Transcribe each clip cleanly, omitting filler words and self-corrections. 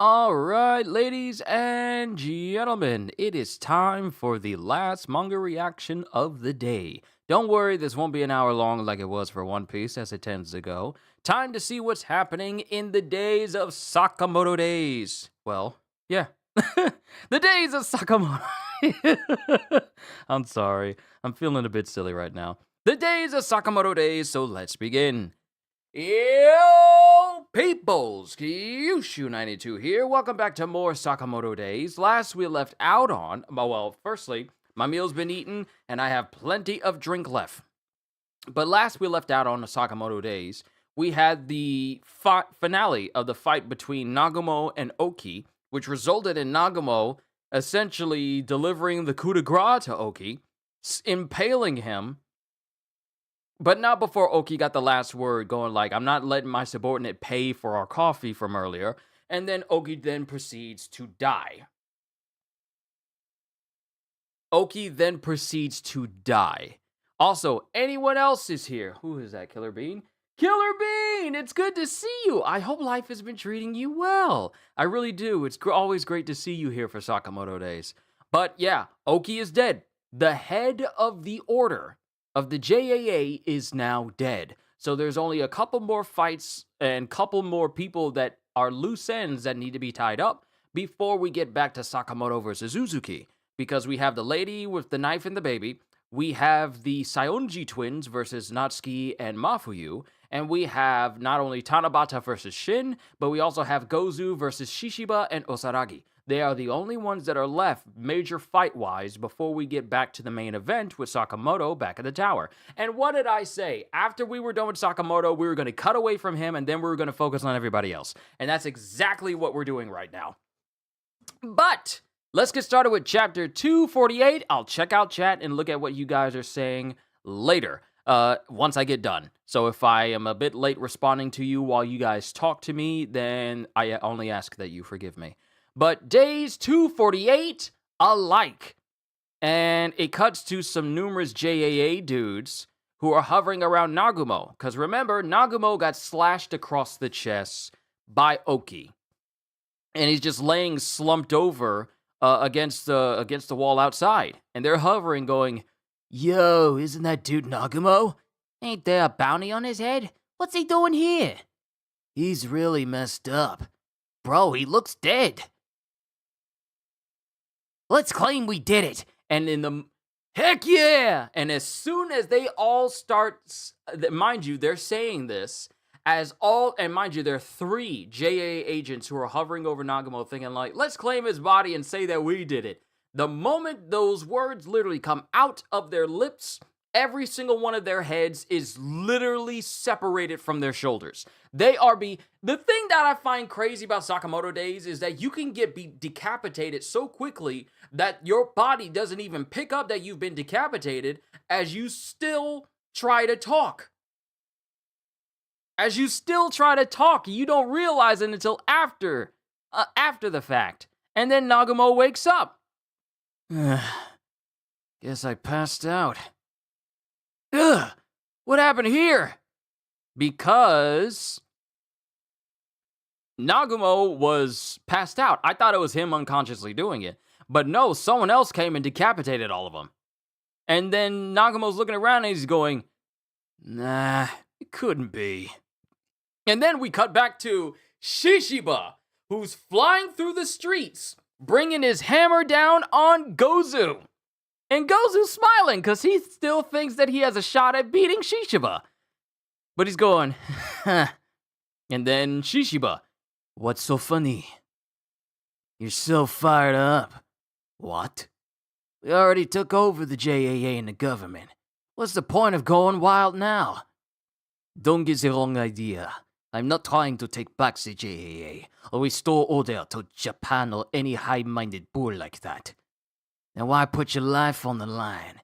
All right, ladies and gentlemen, it is time for the last manga reaction of the day. Don't worry, this won't be an hour long like it was for One Piece, as it tends to go. Time to see what's happening in the days of Sakamoto days. Well, yeah, the days of Sakamoto. I'm sorry, I'm feeling a bit silly right now. The days of Sakamoto days, so let's begin. Yo, peoples! Qushu 92 here. Welcome back to more Sakamoto days. Last we left out on, well, firstly, my meal's been eaten and I have plenty of drink left. But last we left out on the Sakamoto days, we had the finale of the fight between Nagumo and Oki, which resulted in Nagumo essentially delivering the coup de grace to Oki, impaling him. But not before Oki got the last word, going like, I'm not letting my subordinate pay for our coffee from earlier. And then Oki then proceeds to die. Also, anyone else is here. Who is that, Killer Bean? Killer Bean, it's good to see you. I hope life has been treating you well. I really do. It's always great to see you here for Sakamoto days. But yeah, Oki is dead. The head of the order of the JAA is now dead. So there's only a couple more fights and couple more people that are loose ends that need to be tied up before we get back to Sakamoto versus Uzuki. Because we have the lady with the knife and the baby, we have the Saionji twins versus Natsuki and Mafuyu, and we have not only Tanabata versus Shin, but we also have Gozu versus Shishiba and Osaragi. They are the only ones that are left major fight-wise before we get back to the main event with Sakamoto back at the tower. And what did I say? After we were done with Sakamoto, we were going to cut away from him and then we were going to focus on everybody else. And that's exactly what we're doing right now. But let's get started with chapter 248. I'll check out chat and look at what you guys are saying later. Once I get done. So if I am a bit late responding to you while you guys talk to me, then I only ask that you forgive me. But days 248 alike. And it cuts to some numerous JAA dudes who are hovering around Nagumo. Because remember, Nagumo got slashed across the chest by Oki. And he's just laying slumped over against the wall outside. And they're hovering going, "Yo, isn't that dude Nagumo? Ain't there a bounty on his head? What's he doing here? He's really messed up. Bro, he looks dead. Let's claim we did it." And in the... Heck yeah! And as soon as they all start... Mind you, they're saying this as all... And mind you, there are 3 JAA agents who are hovering over Nagumo thinking like, let's claim his body and say that we did it. The moment those words literally come out of their lips, every single one of their heads is literally separated from their shoulders. They are The thing that I find crazy about Sakamoto days is that you can get decapitated so quickly that your body doesn't even pick up that you've been decapitated as you still try to talk. You don't realize it until after the fact. And then Nagumo wakes up. Guess I passed out. Ugh, what happened here? Because Nagumo was passed out. I thought it was him unconsciously doing it. But no, someone else came and decapitated all of them. And then Nagumo's looking around and he's going, nah, it couldn't be. And then we cut back to Shishiba, who's flying through the streets, bringing his hammer down on Gozu. And Gozu's smiling because he still thinks that he has a shot at beating Shishiba. But he's going, huh. And then Shishiba, what's so funny? You're so fired up. What? We already took over the JAA and the government. What's the point of going wild now? Don't get the wrong idea. I'm not trying to take back the JAA or restore order to Japan or any high-minded bull like that. Now why put your life on the line?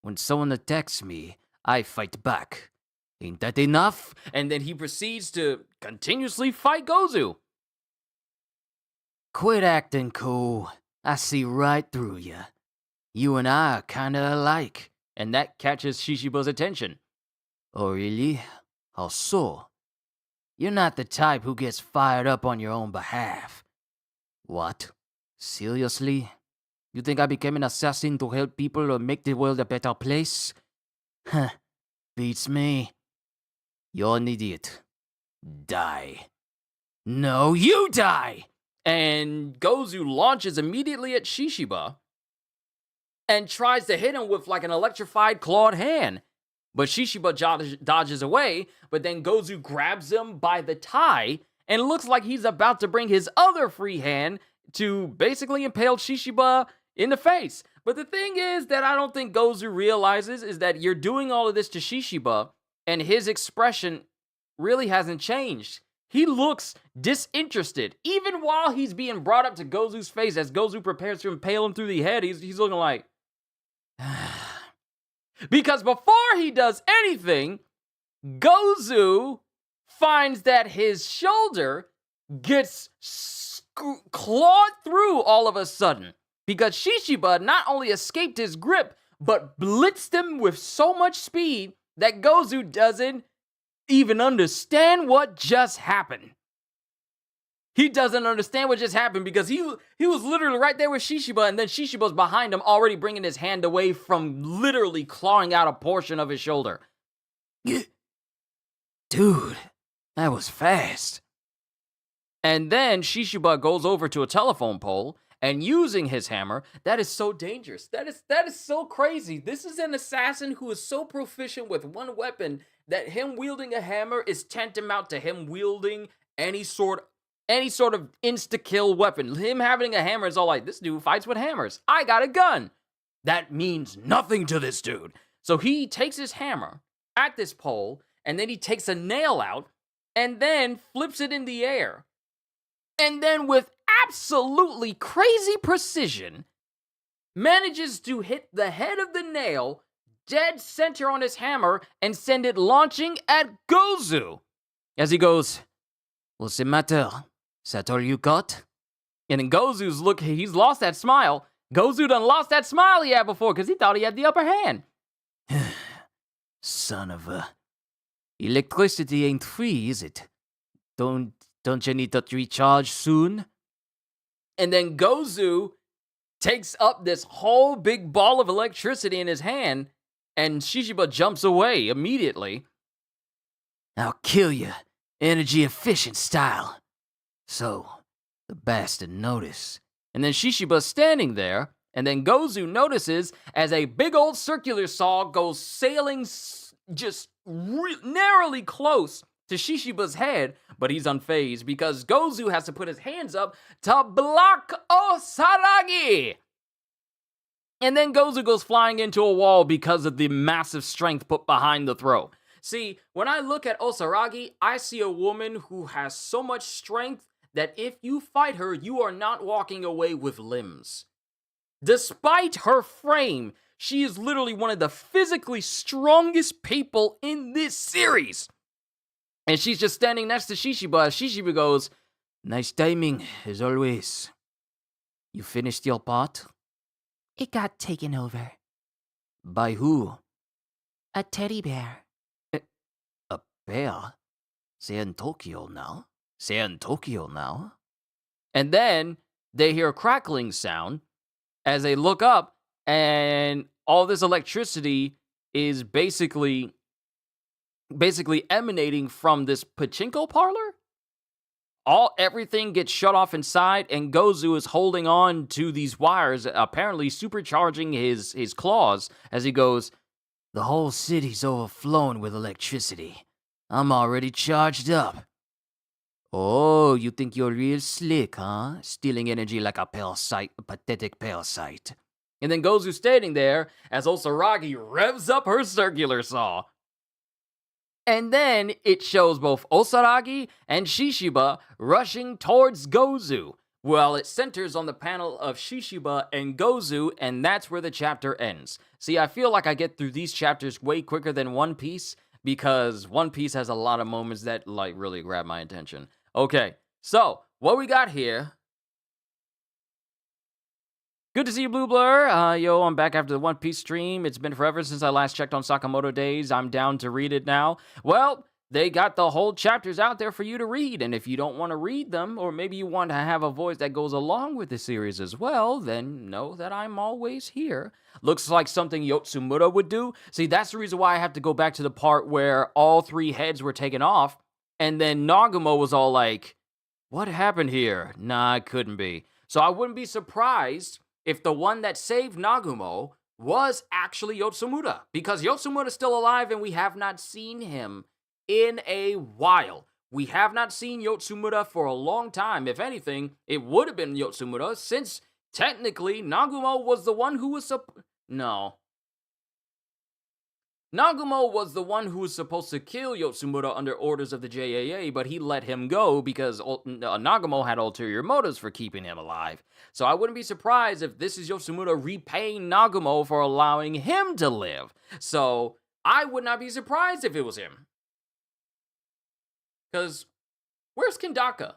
When someone attacks me, I fight back. Ain't that enough? And then he proceeds to continuously fight Gozu. Quit acting cool. I see right through you. You and I are kinda alike. And that catches Shishiba's attention. Oh really? How so? You're not the type who gets fired up on your own behalf. What? Seriously? You think I became an assassin to help people or make the world a better place? Huh. Beats me. You're an idiot. Die. No, you die! And Gozu launches immediately at Shishiba and tries to hit him with like an electrified clawed hand. But Shishiba dodges away, but then Gozu grabs him by the tie and looks like he's about to bring his other free hand to basically impale Shishiba in the face. But the thing is that I don't think Gozu realizes is that you're doing all of this to Shishiba, and his expression really hasn't changed. He looks disinterested. Even while he's being brought up to Gozu's face as Gozu prepares to impale him through the head, he's looking like... Because before he does anything, Gozu finds that his shoulder gets clawed through all of a sudden. Because Shishiba not only escaped his grip, but blitzed him with so much speed that Gozu doesn't even understand what just happened. He doesn't understand what just happened because he was literally right there with Shishiba, and then Shishiba's behind him already bringing his hand away from literally clawing out a portion of his shoulder. Dude, that was fast. And then Shishiba goes over to a telephone pole and using his hammer, that is so dangerous. That is so crazy. This is an assassin who is so proficient with one weapon that him wielding a hammer is tantamount to him wielding any sort of insta-kill weapon. Him having a hammer is all like, this dude fights with hammers. I got a gun. That means nothing to this dude. So he takes his hammer at this pole, and then he takes a nail out, and then flips it in the air. And then with absolutely crazy precision, manages to hit the head of the nail dead center on his hammer and send it launching at Gozu. As he goes, what's the matter? Is that all you got? And then Gozu's look, he's lost that smile. Gozu done lost that smile he had before because he thought he had the upper hand. Son of a... Electricity ain't free, is it? Don't you need to recharge soon? And then Gozu takes up this whole big ball of electricity in his hand, and Shishiba jumps away immediately. I'll kill you, energy efficient style. So, the bastard noticed. And then Shishiba's standing there, and then Gozu notices as a big old circular saw goes sailing just narrowly close to Shishiba's head, but he's unfazed because Gozu has to put his hands up to block Osaragi. And then Gozu goes flying into a wall because of the massive strength put behind the throw. See, when I look at Osaragi, I see a woman who has so much strength that if you fight her, you are not walking away with limbs. Despite her frame, she is literally one of the physically strongest people in this series. And she's just standing next to Shishiba. Shishiba goes, nice timing, as always. You finished your part? It got taken over. By who? A teddy bear. A bear? They're in Tokyo now. And then they hear a crackling sound as they look up, and all this electricity is basically emanating from this pachinko parlor. Everything gets shut off inside, and Gozu is holding on to these wires, apparently supercharging his claws as he goes, the whole city's overflowing with electricity. I'm already charged up. Oh, you think you're real slick, huh? Stealing energy like a pathetic parasite. And then Gozu's standing there as Osaragi revs up her circular saw. And then it shows both Osaragi and Shishiba rushing towards Gozu. Well, it centers on the panel of Shishiba and Gozu, and that's where the chapter ends. See, I feel like I get through these chapters way quicker than One Piece, because One Piece has a lot of moments that, really grab my attention. Okay, so, what we got here... Good to see you, Blue Blur. Yo, I'm back after the One Piece stream. It's been forever since I last checked on Sakamoto Days. I'm down to read it now. Well, they got the whole chapters out there for you to read. And if you don't want to read them, or maybe you want to have a voice that goes along with the series as well, then know that I'm always here. Looks like something Yotsumura would do. See, that's the reason why I have to go back to the part where all three heads were taken off. And then Nagumo was all like, what happened here? Nah, it couldn't be. So I wouldn't be surprised if the one that saved Nagumo was actually Yotsumura, because Yotsumura's still alive and we have not seen him in a while. We have not seen Yotsumura for a long time. If anything, it would have been Yotsumura, since technically Nagumo was the one who was no. Nagumo was the one who was supposed to kill Yotsumura under orders of the JAA, but he let him go because Nagumo had ulterior motives for keeping him alive. So I wouldn't be surprised if this is Yotsumura repaying Nagumo for allowing him to live. So I would not be surprised if it was him. Because where's Kendaka?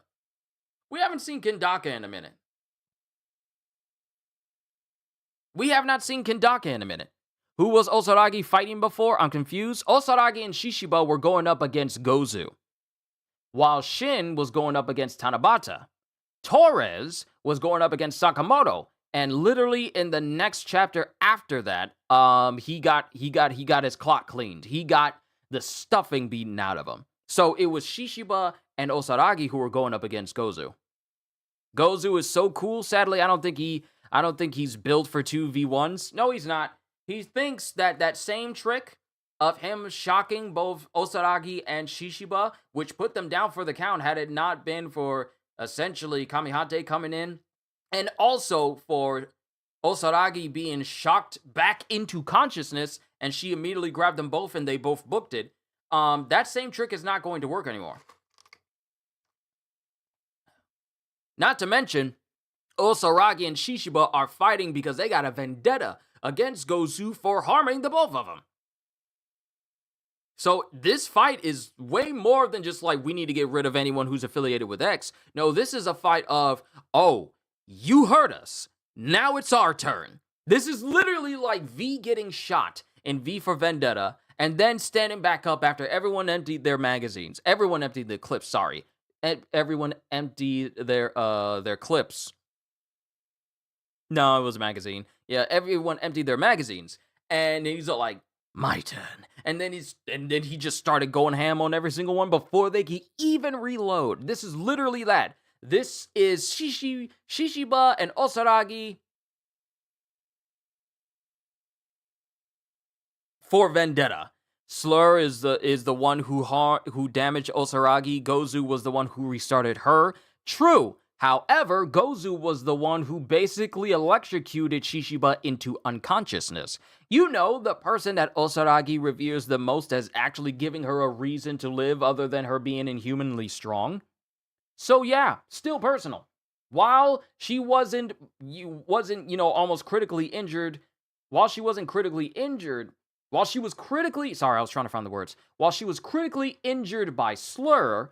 We haven't seen Kendaka in a minute. We have not seen Kendaka in a minute. Who was Osaragi fighting before? I'm confused. Osaragi and Shishiba were going up against Gozu, while Shin was going up against Tanabata. Torres was going up against Sakamoto, and literally in the next chapter after that, he got his clock cleaned. He got the stuffing beaten out of him. So it was Shishiba and Osaragi who were going up against Gozu. Gozu is so cool. Sadly, I don't think he's built for 2v1s. No, he's not. He thinks that same trick of him shocking both Osaragi and Shishiba, which put them down for the count had it not been for essentially Kamihate coming in, and also for Osaragi being shocked back into consciousness, and she immediately grabbed them both and they both booked it. That same trick is not going to work anymore. Not to mention, Osaragi and Shishiba are fighting because they got a vendetta against Gozu for harming the both of them. So this fight is way more than just like, we need to get rid of anyone who's affiliated with X. No, this is a fight of, oh, you hurt us. Now it's our turn. This is literally like V getting shot in V for Vendetta and then standing back up after everyone emptied their magazines. Everyone emptied the clips, sorry. Everyone emptied their clips. No, it was a magazine. Yeah, everyone emptied their magazines, and he's like, "My turn." And then he just started going ham on every single one before they could even reload. This is literally that. This is Shishiba and Osaragi for Vendetta. Slur is the one who damaged Osaragi. Gozu was the one who restarted her. True. However, Gozu was the one who basically electrocuted Shishiba into unconsciousness. You know, the person that Osaragi reveres the most as actually giving her a reason to live other than her being inhumanly strong. So yeah, still personal. While she wasn't, almost critically injured, while she was critically injured by Slur,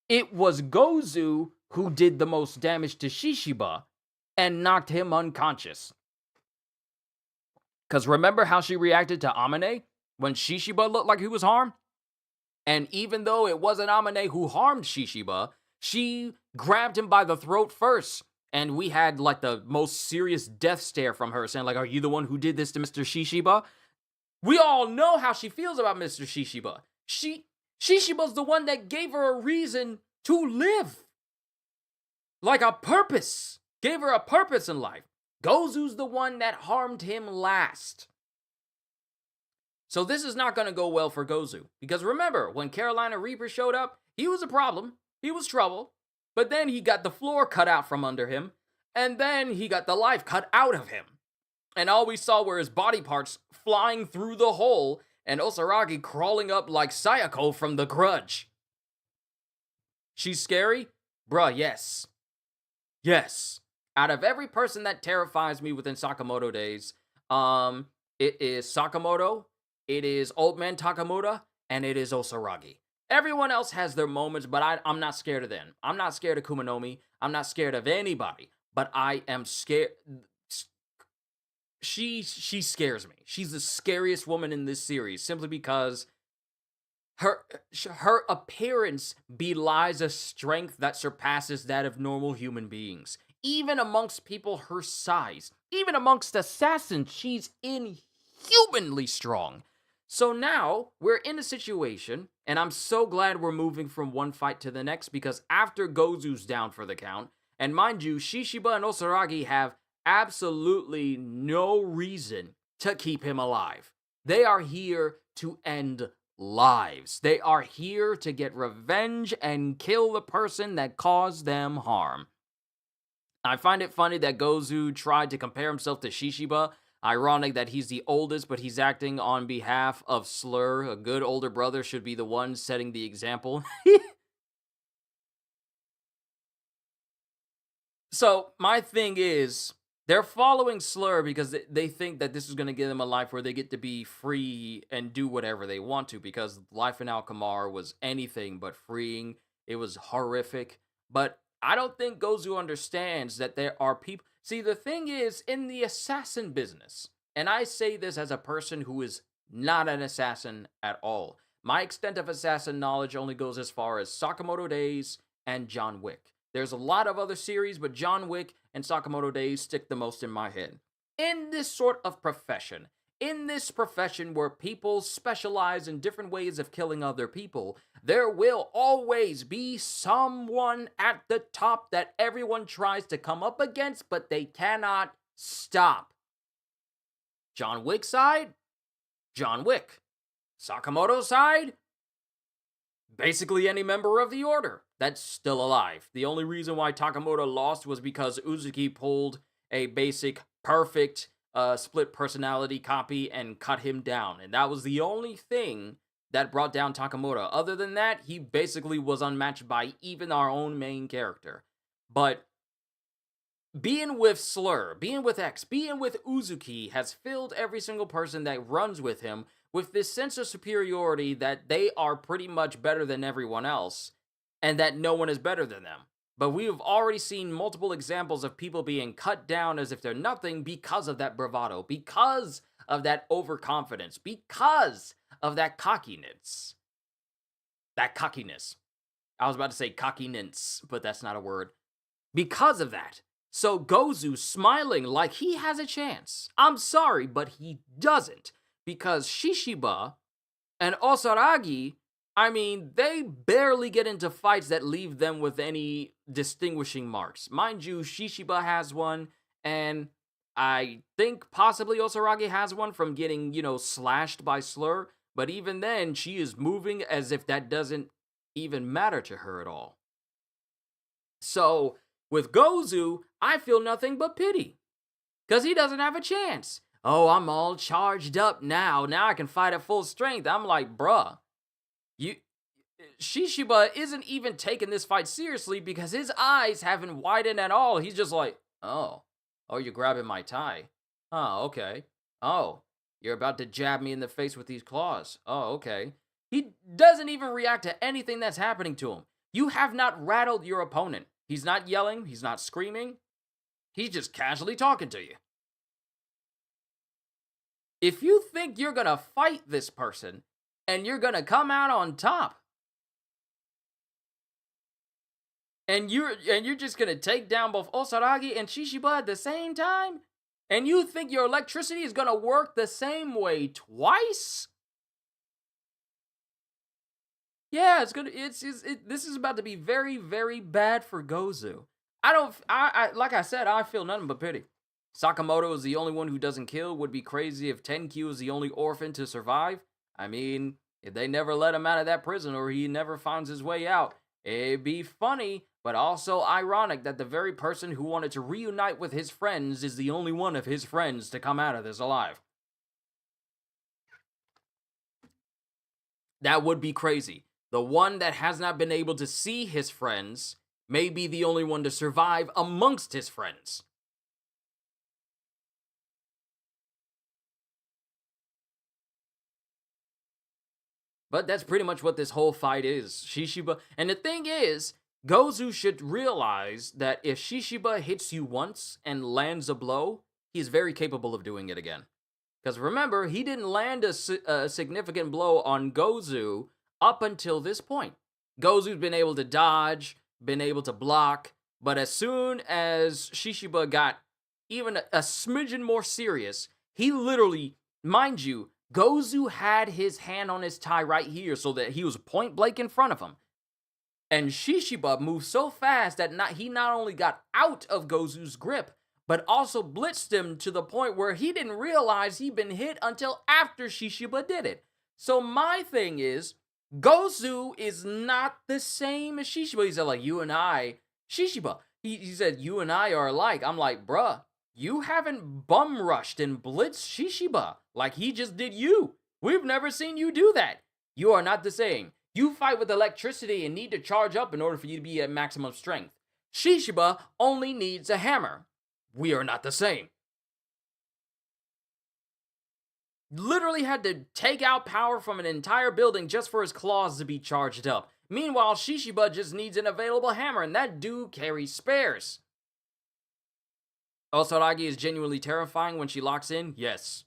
it was Gozu who did the most damage to Shishiba and knocked him unconscious. Because remember how she reacted to Amane when Shishiba looked like he was harmed? And even though it wasn't Amane who harmed Shishiba, she grabbed him by the throat first. And we had like the most serious death stare from her saying like, "Are you the one who did this to Mr. Shishiba?" We all know how she feels about Mr. Shishiba. Shishiba's the one that gave her a reason to live. Like a purpose. Gave her a purpose in life. Gozu's the one that harmed him last. So this is not going to go well for Gozu. Because remember, when Carolina Reaper showed up, he was a problem. He was trouble. But then he got the floor cut out from under him. And then he got the life cut out of him. And all we saw were his body parts flying through the hole and Osaragi crawling up like Sayako from The Grudge. She's scary? Bruh, yes. Yes. Out of every person that terrifies me within Sakamoto days, it is Sakamoto, it is Old Man Takamura, and it is Osaragi. Everyone else has their moments, but I'm not scared of them. I'm not scared of Kumanomi. I'm not scared of anybody. But I am scared. She scares me. She's the scariest woman in this series simply because Her appearance belies a strength that surpasses that of normal human beings. Even amongst people her size, even amongst assassins, she's inhumanly strong. So now we're in a situation, and I'm so glad we're moving from one fight to the next, because after Gozu's down for the count, and mind you, Shishiba and Osaragi have absolutely no reason to keep him alive. They are here to end lives. They are here to get revenge and kill the person that caused them harm. I find it funny that Gozu tried to compare himself to Shishiba. Ironic that he's the oldest, but he's acting on behalf of Slur. A good older brother should be the one setting the example. So, my thing is, they're following Slur because they think that this is going to give them a life where they get to be free and do whatever they want to, because life in Alkmaar was anything but freeing. It was horrific. But I don't think Gozu understands that there are people. See, the thing is, in the assassin business, and I say this as a person who is not an assassin at all, my extent of assassin knowledge only goes as far as Sakamoto Days and John Wick. There's a lot of other series, but John Wick and Sakamoto Days stick the most in my head. In this sort of profession, in this profession where people specialize in different ways of killing other people, there will always be someone at the top that everyone tries to come up against, but they cannot stop. John Wick side? John Wick. Sakamoto side? Basically any member of the Order that's still alive. The only reason why Takamoto lost was because Uzuki pulled a basic, perfect split personality copy and cut him down. And that was the only thing that brought down Takamoto. Other than that, he basically was unmatched by even our own main character. But being with Slur, being with X, being with Uzuki has filled every single person that runs with him with this sense of superiority that they are pretty much better than everyone else, and that no one is better than them. But we have already seen multiple examples of people being cut down as if they're nothing because of that bravado, because of that overconfidence, because of that cockiness. That cockiness. I was about to say cockiness, but that's not a word. Because of that. So Gozu smiling like he has a chance. I'm sorry, but he doesn't. Because Shishiba and Osaragi, I mean, they barely get into fights that leave them with any distinguishing marks. Mind you, Shishiba has one, and I think possibly Osaragi has one from getting, slashed by Slur, but even then, she is moving as if that doesn't even matter to her at all. So, with Gozu, I feel nothing but pity, because he doesn't have a chance. Oh, I'm all charged up now. Now I can fight at full strength. I'm like, bruh, Shishiba isn't even taking this fight seriously because his eyes haven't widened at all. He's just like, oh, you're grabbing my tie. Oh, okay. Oh, you're about to jab me in the face with these claws. Oh, okay. He doesn't even react to anything that's happening to him. You have not rattled your opponent. He's not yelling. He's not screaming. He's just casually talking to you. If you think you're gonna fight this person and you're gonna come out on top, and you're just gonna take down both Osaragi and Shishiba at the same time, and you think your electricity is gonna work the same way twice? Yeah, this is about to be very, very bad for Gozu. Like I said, I feel nothing but pity. Sakamoto is the only one who doesn't kill. Would be crazy if Tenkyu is the only orphan to survive. I mean, if they never let him out of that prison or he never finds his way out, it'd be funny, but also ironic that the very person who wanted to reunite with his friends is the only one of his friends to come out of this alive. That would be crazy. The one that has not been able to see his friends may be the only one to survive amongst his friends. But that's pretty much what this whole fight is. Shishiba. And the thing is, Gozu should realize that if Shishiba hits you once and lands a blow, he's very capable of doing it again. Because remember, he didn't land a significant blow on Gozu up until this point. Gozu's been able to dodge, been able to block, but as soon as Shishiba got even a smidgen more serious, he literally, mind you, Gozu had his hand on his tie right here so that he was point blank in front of him. And Shishiba moved so fast that he not only got out of Gozu's grip, but also blitzed him to the point where he didn't realize he'd been hit until after Shishiba did it. So my thing is, Gozu is not the same as Shishiba. He said, like, you and I, Shishiba, he said, you and I are alike. I'm like, bruh, you haven't bum rushed and blitzed Shishiba like he just did you. We've never seen you do that. You are not the same. You fight with electricity and need to charge up in order for you to be at maximum strength. Shishiba only needs a hammer. We are not the same. Literally had to take out power from an entire building just for his claws to be charged up. Meanwhile, Shishiba just needs an available hammer, and that dude carries spares. Osaragi is genuinely terrifying when she locks in? Yes.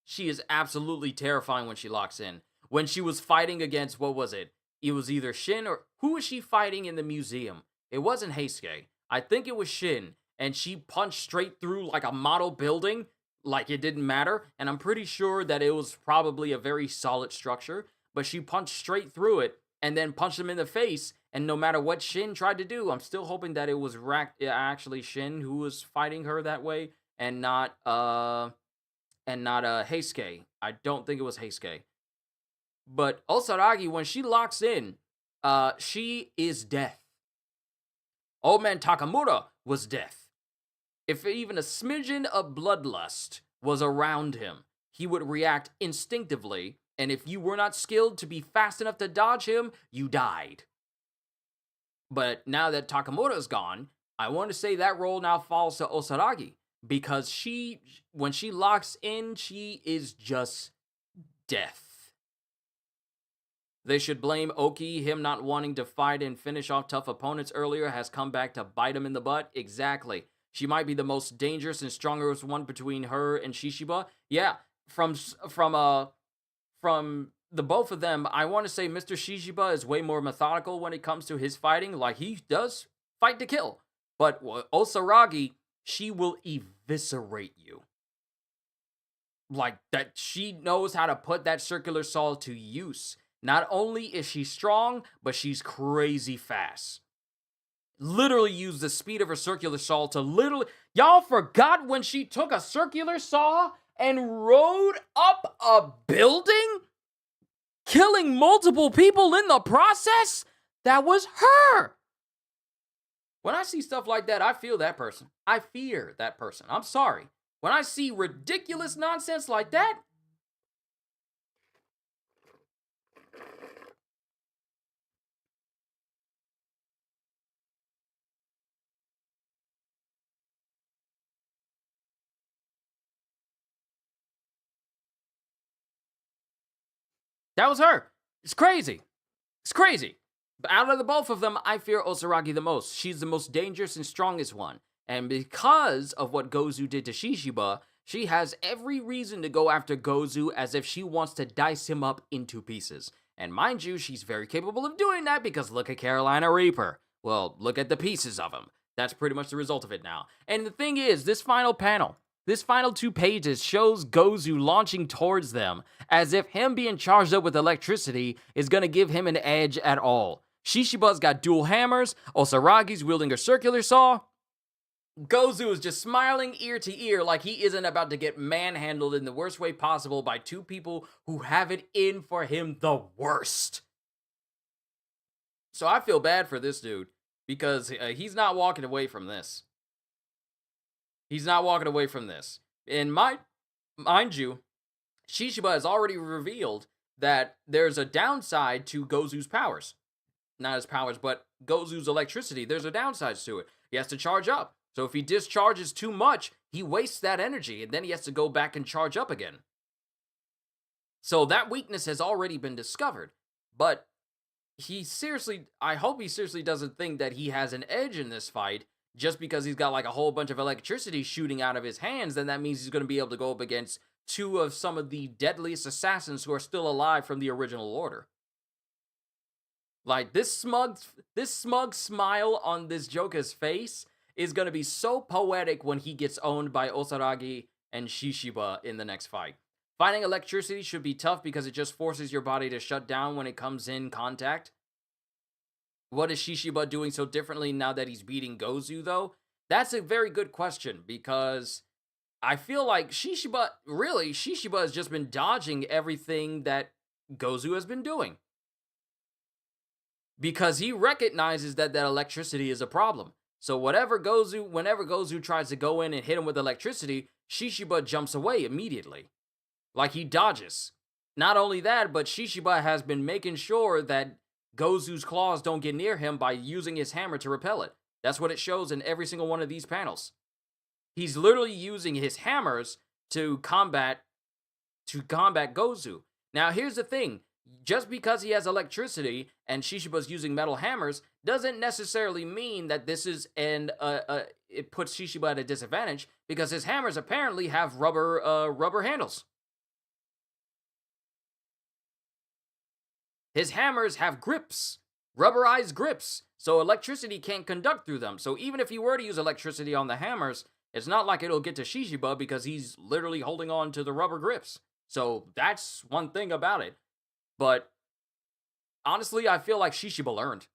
She is absolutely terrifying when she locks in. When she was fighting against, what was it? It was either Shin or... Who was she fighting in the museum? It wasn't Heisuke. I think it was Shin. And she punched straight through like a model building, like it didn't matter. And I'm pretty sure that it was probably a very solid structure. But she punched straight through it and then punched him in the face. And no matter what Shin tried to do, I'm still hoping that it was actually Shin who was fighting her that way, and not Heisuke. I don't think it was Heisuke. But Osaragi, when she locks in, she is death. Old man Takamura was death. If even a smidgen of bloodlust was around him, he would react instinctively, and if you were not skilled to be fast enough to dodge him, you died. But now that Takamura is gone, I want to say that role now falls to Osaragi, because when she locks in, she is just death. They should blame Oki. Him not wanting to fight and finish off tough opponents earlier has come back to bite him in the butt. Exactly. She might be the most dangerous and strongest one between her and Shishiba. Yeah, from the both of them, I want to say Mr. Shishiba is way more methodical when it comes to his fighting. Like, he does fight to kill. But Osaragi, she will eviscerate you. Like, that she knows how to put that circular saw to use. Not only is she strong, but she's crazy fast. Literally used the speed of her circular saw to literally... Y'all forgot when she took a circular saw and rode up a building? Killing multiple people in the process? That was her! When I see stuff like that, I feel that person. I fear that person. I'm sorry. When I see ridiculous nonsense like that... That was her. It's crazy. It's crazy. But out of the both of them, I fear Osaragi the most. She's the most dangerous and strongest one. And because of what Gozu did to Shishiba, she has every reason to go after Gozu as if she wants to dice him up into pieces. And mind you, she's very capable of doing that because look at Carolina Reaper. Well, look at the pieces of him. That's pretty much the result of it now. And the thing is, this final panel... This final 2 pages shows Gozu launching towards them, as if him being charged up with electricity is going to give him an edge at all. Shishiba's got dual hammers, Osaragi's wielding a circular saw. Gozu is just smiling ear to ear like he isn't about to get manhandled in the worst way possible by 2 people who have it in for him the worst. So I feel bad for this dude, because he's not walking away from this. He's not walking away from this. And mind you, Shishiba has already revealed that there's a downside to Gozu's powers. Not his powers, but Gozu's electricity. There's a downside to it. He has to charge up. So if he discharges too much, he wastes that energy, and then he has to go back and charge up again. So that weakness has already been discovered. But I hope he seriously doesn't think that he has an edge in this fight. Just because he's got like a whole bunch of electricity shooting out of his hands, then that means he's going to be able to go up against 2 of some of the deadliest assassins who are still alive from the original order. Like this smug smile on this Joker's face is gonna be so poetic when he gets owned by Osaragi and Shishiba in the next fight. Fighting electricity should be tough because it just forces your body to shut down when it comes in contact. What is Shishiba doing so differently now that he's beating Gozu, though? That's a very good question because I feel like Shishiba has just been dodging everything that Gozu has been doing because he recognizes that electricity is a problem. So whenever Gozu tries to go in and hit him with electricity, Shishiba jumps away immediately. Like he dodges. Not only that, but Shishiba has been making sure that Gozu's claws don't get near him by using his hammer to repel it. That's what it shows in every single one of these panels. He's literally using his hammers to combat Gozu. Now, here's the thing. Just because he has electricity and Shishiba's using metal hammers doesn't necessarily mean that this is it puts Shishiba at a disadvantage because his hammers apparently have rubber handles. His hammers have grips, rubberized grips, so electricity can't conduct through them. So even if he were to use electricity on the hammers, it's not like it'll get to Shishiba because he's literally holding on to the rubber grips. So that's one thing about it. But honestly, I feel like Shishiba learned.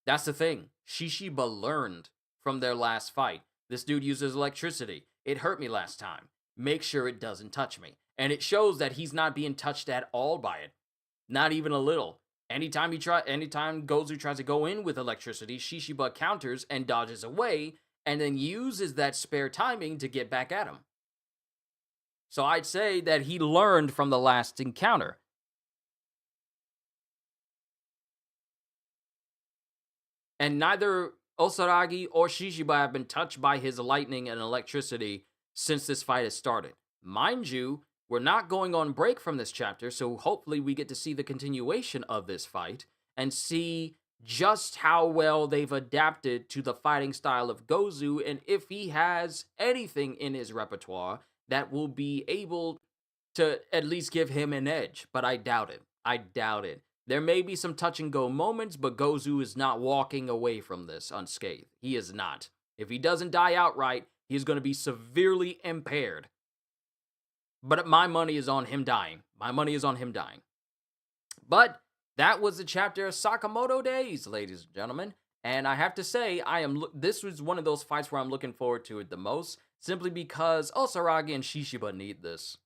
That's the thing. Shishiba learned from their last fight. This dude uses electricity. It hurt me last time. Make sure it doesn't touch me. And it shows that he's not being touched at all by it. Not even a little. Anytime Gozu tries to go in with electricity, Shishiba counters and dodges away, and then uses that spare timing to get back at him. So I'd say that he learned from the last encounter. And neither Osaragi or Shishiba have been touched by his lightning and electricity since this fight has started. Mind you, we're not going on break from this chapter, so hopefully we get to see the continuation of this fight and see just how well they've adapted to the fighting style of Gozu and if he has anything in his repertoire that will be able to at least give him an edge. But I doubt it. There may be some touch and go moments, but Gozu is not walking away from this unscathed. He is not. If he doesn't die outright, he is going to be severely impaired. But my money is on him dying. But that was the chapter of Sakamoto Days, ladies and gentlemen. And I have to say, this was one of those fights where I'm looking forward to it the most, simply because Osaragi and Shishiba need this.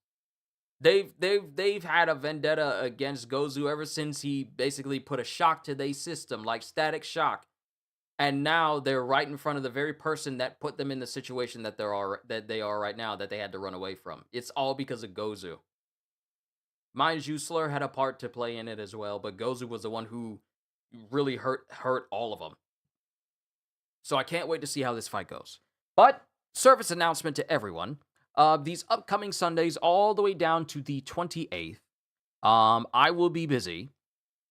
They've had a vendetta against Gozu ever since he basically put a shock to their system, like static shock. And now they're right in front of the very person that put them in the situation that they are right now, that they had to run away from. It's all because of Gozu. Mind you, Slur had a part to play in it as well, but Gozu was the one who really hurt all of them. So I can't wait to see how this fight goes. But, service announcement to everyone. These upcoming Sundays, all the way down to the 28th, I will be busy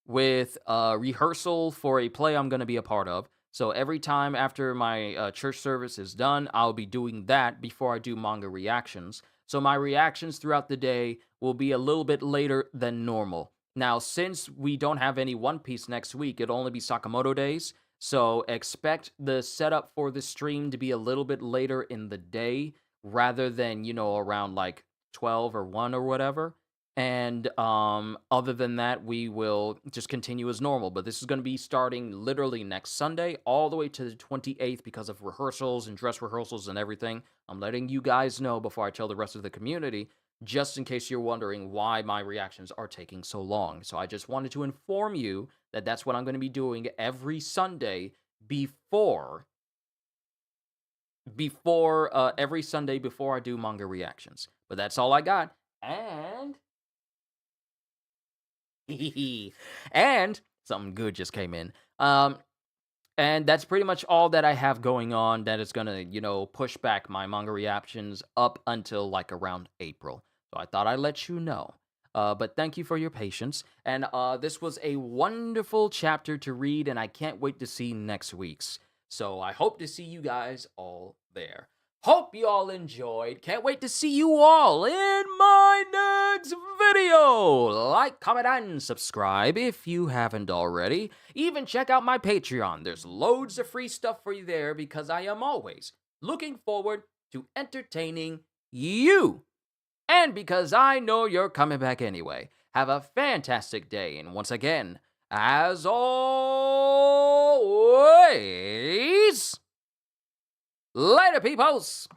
with rehearsal for a play I'm going to be a part of. So every time after my church service is done, I'll be doing that before I do manga reactions. So my reactions throughout the day will be a little bit later than normal. Now, since we don't have any One Piece next week, it'll only be Sakamoto Days. So expect the setup for the stream to be a little bit later in the day rather than, around like 12 or 1 or whatever. And other than that, we will just continue as normal. But this is going to be starting literally next Sunday all the way to the 28th because of rehearsals and dress rehearsals and everything. I'm letting you guys know before I tell the rest of the community, just in case you're wondering why my reactions are taking so long. So I just wanted to inform you that that's what I'm going to be doing every Sunday before every Sunday before I do manga reactions. But that's all I got. And something good just came in. And that's pretty much all that I have going on that is going to, push back my manga reactions up until like around April. So I thought I'd let you know. But thank you for your patience. And this was a wonderful chapter to read, and I can't wait to see next week's. So I hope to see you guys all there. Hope you all enjoyed. Can't wait to see you all in my next video. like, comment, and subscribe if you haven't already. Even check out my Patreon. There's loads of free stuff for you there because I am always looking forward to entertaining you. And because I know you're coming back anyway. Have a fantastic day. And once again, as always, later, peoples!